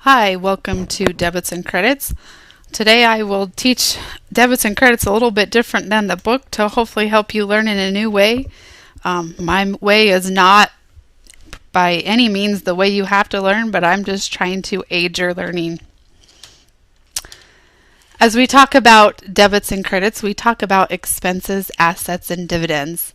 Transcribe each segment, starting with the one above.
Hi, welcome to Debits and Credits. Today I will teach debits and credits a little bit different than the book to hopefully help you learn in a new way. My way is not by any means the way you have to learn, but I'm just trying to aid your learning. As we talk about debits and credits, we talk about expenses, assets, and dividends.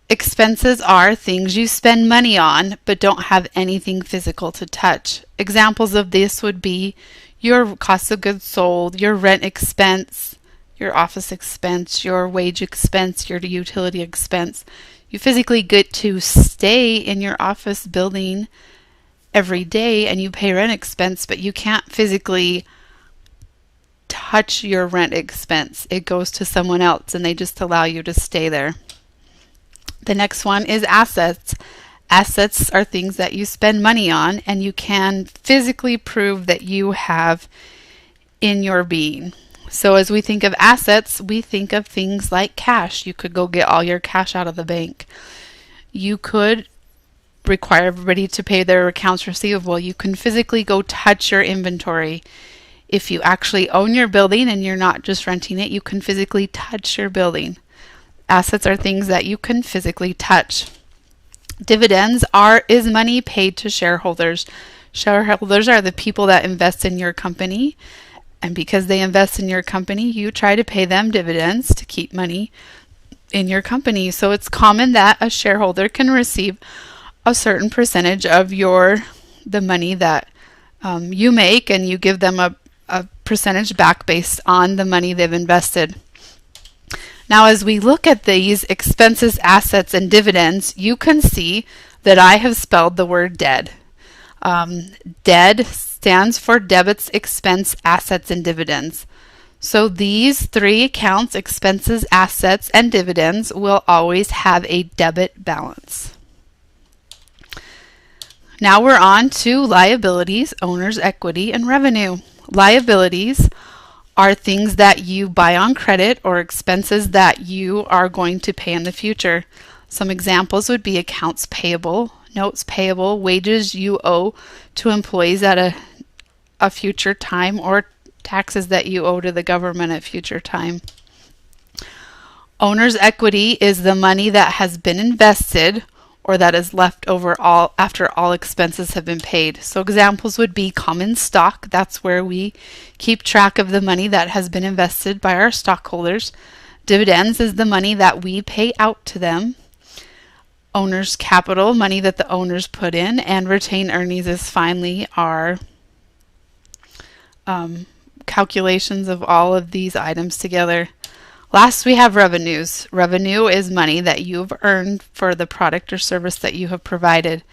Expenses are things you spend money on but don't have anything physical to touch. Examples of this would be your cost of goods sold, your rent expense, your office expense, your wage expense, your utility expense. You physically get to stay in your office building every day and you pay rent expense, but you can't physically touch your rent expense. It goes to someone else and they just allow you to stay there. The next one is assets. Assets are things that you spend money on and you can physically prove that you have in your being. So as we think of assets, we think of things like cash. You could go get all your cash out of the bank. You could require everybody to pay their accounts receivable. You can physically go touch your inventory. If you actually own your building and you're not just renting it, you can physically touch your building. Assets are things that you can physically touch. Dividends is money paid to shareholders. Shareholders are the people that invest in your company, and because they invest in your company, you try to pay them dividends to keep money in your company. So it's common that a shareholder can receive a certain percentage of the money that you make, and you give them a percentage back based on the money they've invested. Now, as we look at these expenses, assets, and dividends, you can see that I have spelled the word dead. DED stands for debits, expense, assets, and dividends. So these three accounts, expenses, assets, and dividends, will always have a debit balance. Now we're on to liabilities, owner's equity, and revenue. Liabilities are things that you buy on credit or expenses that you are going to pay in the future. Some examples would be accounts payable, notes payable, wages you owe to employees at a future time, or taxes that you owe to the government at future time. Owner's equity is the money that has been invested or that is left over after all expenses have been paid. So examples would be common stock. That's where we keep track of the money that has been invested by our stockholders. Dividends is the money that we pay out to them. Owner's capital, money that the owners put in, and retained earnings is finally our calculations of all of these items together. Last, we have revenues. Revenue is money that you've earned for the product or service that you have provided.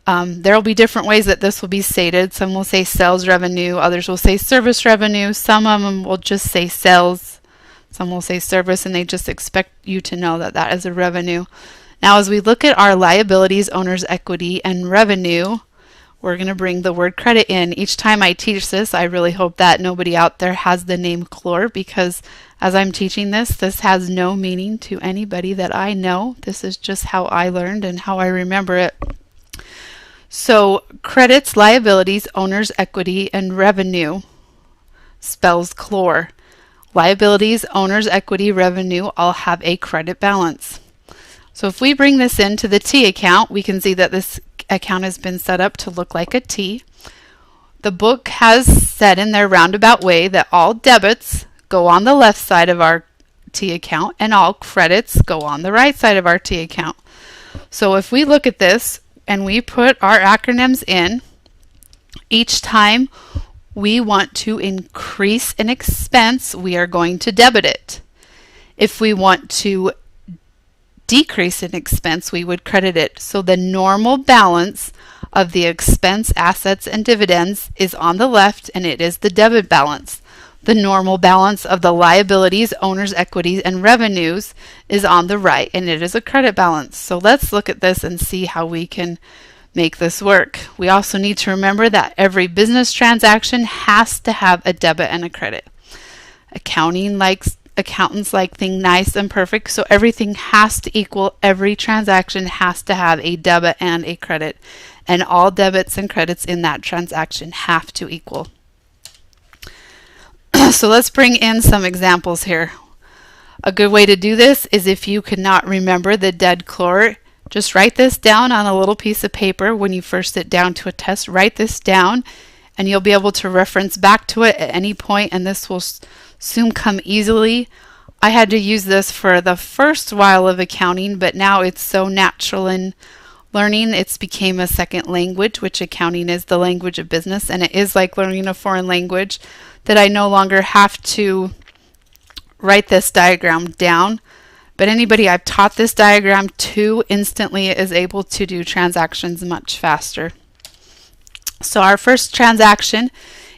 There will be different ways that this will be stated. Some will say sales revenue, others will say service revenue. Some of them will just say sales. Some will say service, and they just expect you to know that that is a revenue. Now, as we look at our liabilities, owner's equity, and revenue, we're going to bring the word credit in. Each time I teach this, I really hope that nobody out there has the name Chlor, because as I'm teaching this has no meaning to anybody that I know. This is just how I learned and how I remember it. So credits, liabilities, owner's equity, and revenue spells Chlor. Liabilities, owner's equity, revenue all have a credit balance. So if we bring this into the T account, we can see that this account has been set up to look like a T. The book has said in their roundabout way that all debits go on the left side of our T account and all credits go on the right side of our T account. So if we look at this and we put our acronyms in, each time we want to increase an expense, we are going to debit it. If we want to decrease an expense, we would credit it. So the normal balance of the expense, assets, and dividends is on the left, and it is the debit balance. The normal balance of the liabilities, owner's equities, and revenues is on the right, and it is a credit balance. So let's look at this and see how we can make this work. We also need to remember that every business transaction has to have a debit and a credit. Accounting likes accountants like things nice and perfect, so everything has to equal. Every transaction has to have a debit and a credit, and all debits and credits in that transaction have to equal. So let's bring in some examples here. A good way to do this is, if you cannot remember the dead chlor, just write this down on a little piece of paper. When you first sit down to a test, write this down, and you'll be able to reference back to it at any point, and this will soon come easily. I had to use this for the first while of accounting, but now it's so natural in learning, it's became a second language, which accounting is the language of business, and it is like learning a foreign language, that I no longer have to write this diagram down. But anybody I've taught this diagram to instantly is able to do transactions much faster. So our first transaction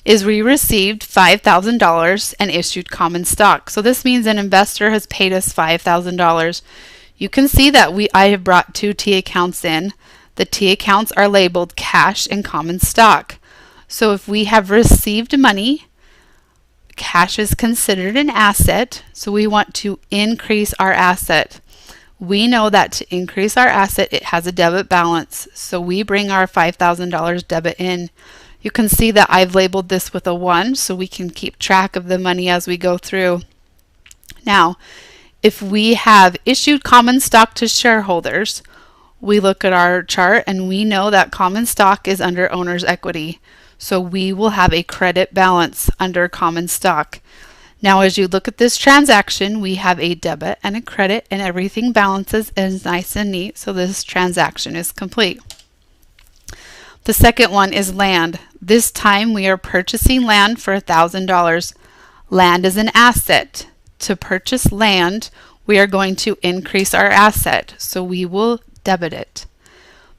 is we received $5,000 and issued common stock. So this means an investor has paid us $5,000. You can see that I have brought two T accounts in. The T accounts are labeled cash and common stock. So if we have received money, cash is considered an asset, so we want to increase our asset. We know that to increase our asset, it has a debit balance, so we bring our $5,000 debit in. You can see that I've labeled this with a 1, so we can keep track of the money as we go through. Now, if we have issued common stock to shareholders, we look at our chart and we know that common stock is under owner's equity. So we will have a credit balance under common stock. Now as you look at this transaction, we have a debit and a credit, and everything balances is nice and neat, so this transaction is complete. The second one is land. This time we are purchasing land for $1,000. Land is an asset. To purchase land, we are going to increase our asset, so we will debit it.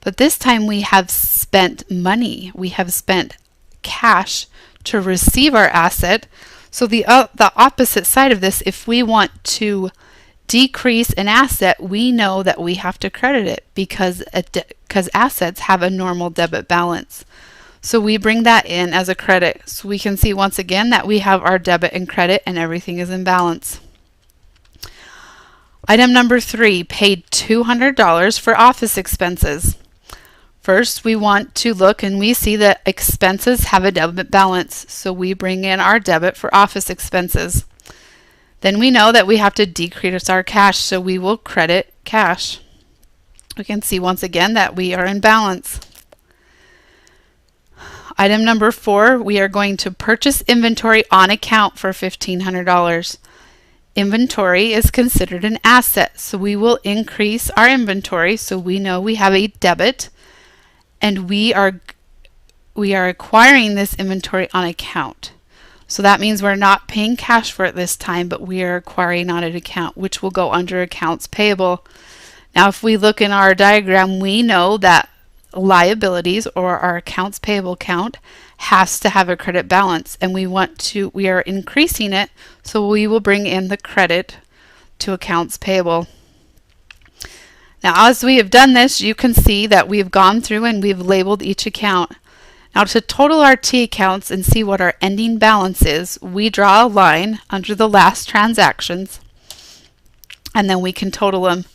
But this time we have spent money. We have spent cash to receive our asset. So the opposite side of this, if we want to decrease an asset, we know that we have to credit it because assets have a normal debit balance. So we bring that in as a credit. So we can see once again that we have our debit and credit and everything is in balance. Item number 3, paid $200 for office expenses. First, we want to look and we see that expenses have a debit balance, so we bring in our debit for office expenses. Then we know that we have to decrease our cash, so we will credit cash. We can see once again that we are in balance. Item number 4, we are going to purchase inventory on account for $1,500. Inventory is considered an asset, so we will increase our inventory, so we know we have a debit, and we are acquiring this inventory on account. So that means we're not paying cash for it this time, but we are acquiring on an account, which will go under accounts payable. Now if we look in our diagram, we know that liabilities, or our accounts payable count, has to have a credit balance, and we are increasing it, so we will bring in the credit to accounts payable. Now as we have done this, you can see that we've gone through and we've labeled each account. Now to total our T accounts and see what our ending balance is, we draw a line under the last transactions, and then we can total them.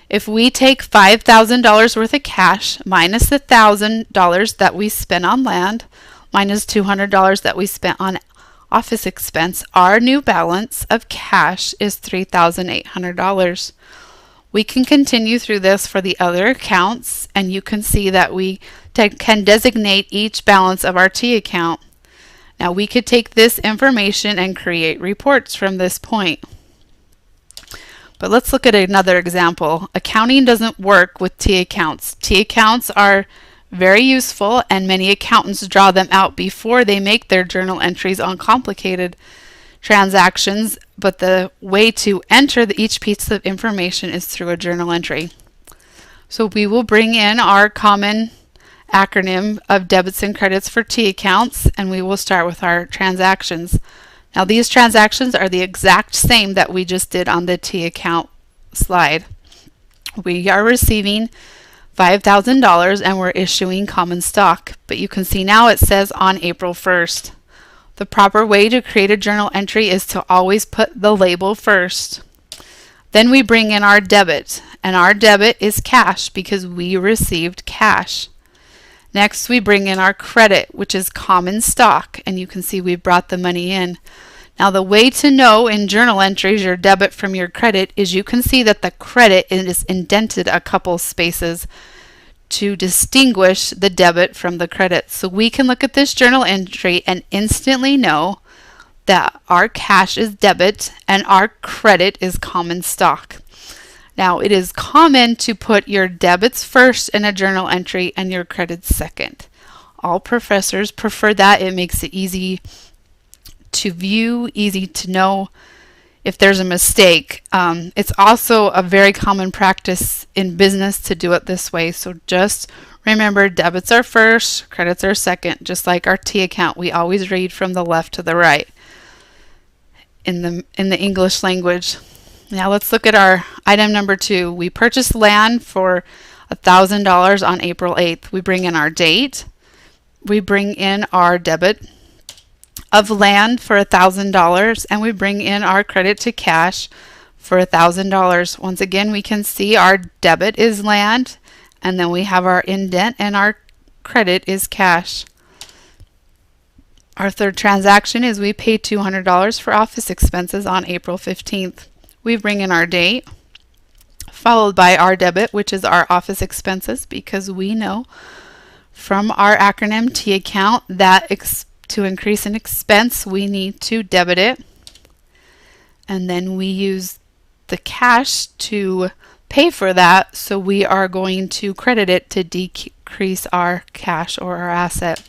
If we take $5,000 worth of cash minus the $1,000 that we spent on land, minus $200 that we spent on office expense, our new balance of cash is $3,800. We can continue through this for the other accounts, and you can see that we can designate each balance of our T account. Now we could take this information and create reports from this point. But let's look at another example. Accounting doesn't work with T accounts. T accounts are very useful, and many accountants draw them out before they make their journal entries on complicated transactions, but the way to enter each piece of information is through a journal entry. So we will bring in our common acronym of debits and credits for T accounts, and we will start with our transactions. Now these transactions are the exact same that we just did on the T account slide. We are receiving $5,000 and we're issuing common stock, but you can see now it says on April 1st. The proper way to create a journal entry is to always put the label first. Then we bring in our debit, and our debit is cash because we received cash. Next, we bring in our credit, which is common stock, and you can see we brought the money in. Now, the way to know in journal entries your debit from your credit is you can see that the credit is indented a couple spaces to distinguish the debit from the credit. So we can look at this journal entry and instantly know that our cash is debit and our credit is common stock. Now, it is common to put your debits first in a journal entry and your credits second. All professors prefer that. It makes it easy to view, easy to know if there's a mistake. It's also a very common practice in business to do it this way. So just remember, debits are first, credits are second. Just like our T account, we always read from the left to the right in the English language. Now let's look at our item number 2. We purchased land for $1,000 on April 8th. We bring in our date. We bring in our debit of land for $1,000, and we bring in our credit to cash for $1,000. Once again, we can see our debit is land, and then we have our indent, and our credit is cash. Our third transaction is we pay $200 for office expenses on April 15th. We bring in our date, followed by our debit, which is our office expenses, because we know from our acronym T account that to increase an expense, we need to debit it. And then we use the cash to pay for that, so we are going to credit it to decrease our cash or our asset.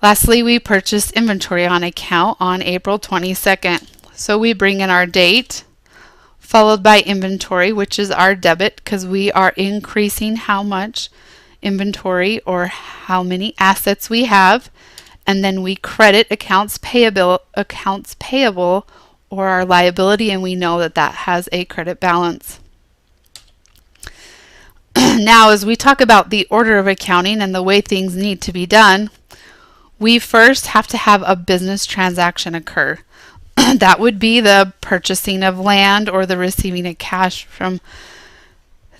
Lastly, we purchased inventory on account on April 22nd. So we bring in our date, followed by inventory, which is our debit, because we are increasing how much inventory or how many assets we have. And then we credit accounts payable or our liability, and we know that that has a credit balance. Now, as we talk about the order of accounting and the way things need to be done, we first have to have a business transaction occur. That would be the purchasing of land or the receiving of cash from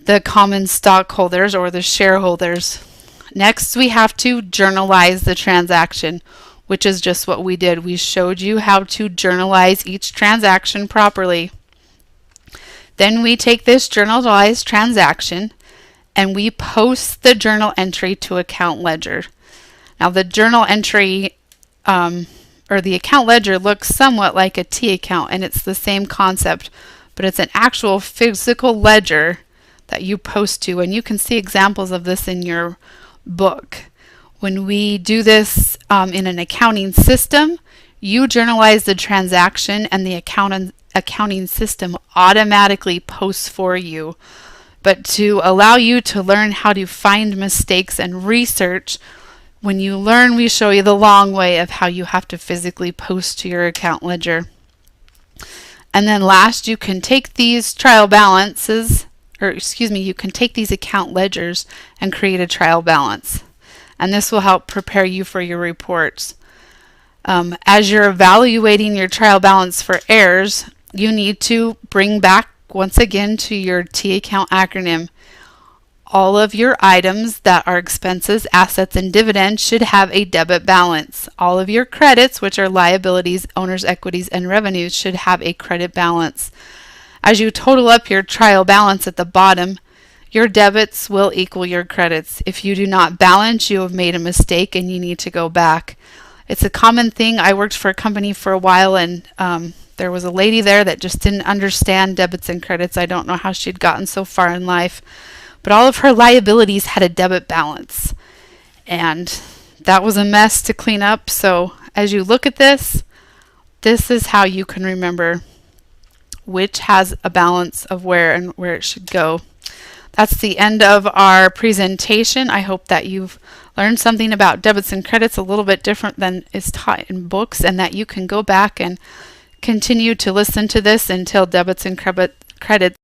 the common stockholders or the shareholders. Next, we have to journalize the transaction, which is just what we did. We showed you how to journalize each transaction properly. Then we take this journalized transaction and we post the journal entry to account ledger. Now, the journal entry or the account ledger looks somewhat like a T account, and it's the same concept, but it's an actual physical ledger that you post to, and you can see examples of this in your book. When we do this in an accounting system, you journalize the transaction and the accounting system automatically posts for you. But to allow you to learn how to find mistakes and research, when you learn, we show you the long way of how you have to physically post to your account ledger. And then last, you can take these trial balances, you can take these account ledgers and create a trial balance. And this will help prepare you for your reports. As you're evaluating your trial balance for errors, you need to bring back once again to your T account acronym. All of your items that are expenses, assets, and dividends should have a debit balance. All of your credits, which are liabilities, owner's equities, and revenues, should have a credit balance. As you total up your trial balance at the bottom, your debits will equal your credits. If you do not balance, you have made a mistake and you need to go back. It's a common thing. I worked for a company for a while, and there was a lady there that just didn't understand debits and credits. I don't know how she'd gotten so far in life. But all of her liabilities had a debit balance, and that was a mess to clean up. So as you look at this, this is how you can remember which has a balance of where and where it should go. That's the end of our presentation. I hope that you've learned something about debits and credits a little bit different than is taught in books, and that you can go back and continue to listen to this until debits and credits